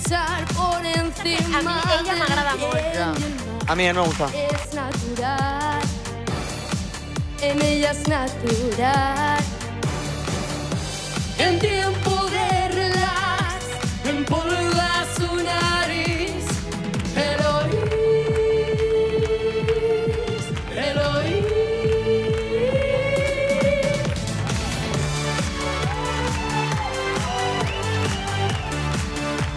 pasar por encima. A mí ella me agrada molt. Ya. A mí no me gusta. Es natural, en ella es natural. En tiempo de relax, empolva su nariz. Eloís, Eloís.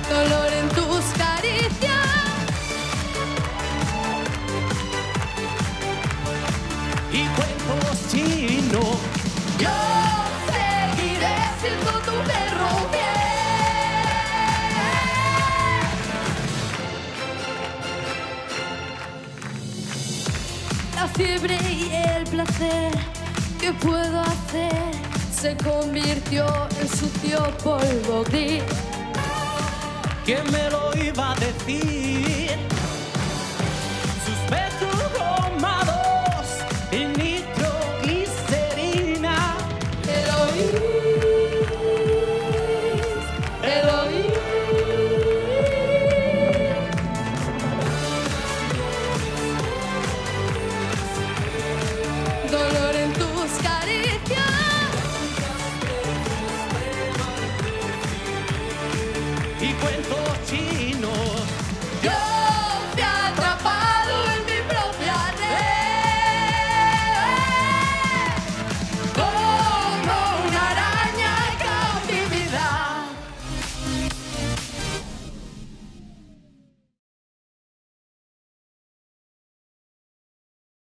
Dolor en tus caricias. Y cuentos chinos. Yo seguiré siendo tu perro fiel. La fiebre y el placer que puedo hacer se convirtió en sucio polvo gris. ¿Quién me lo iba a decir?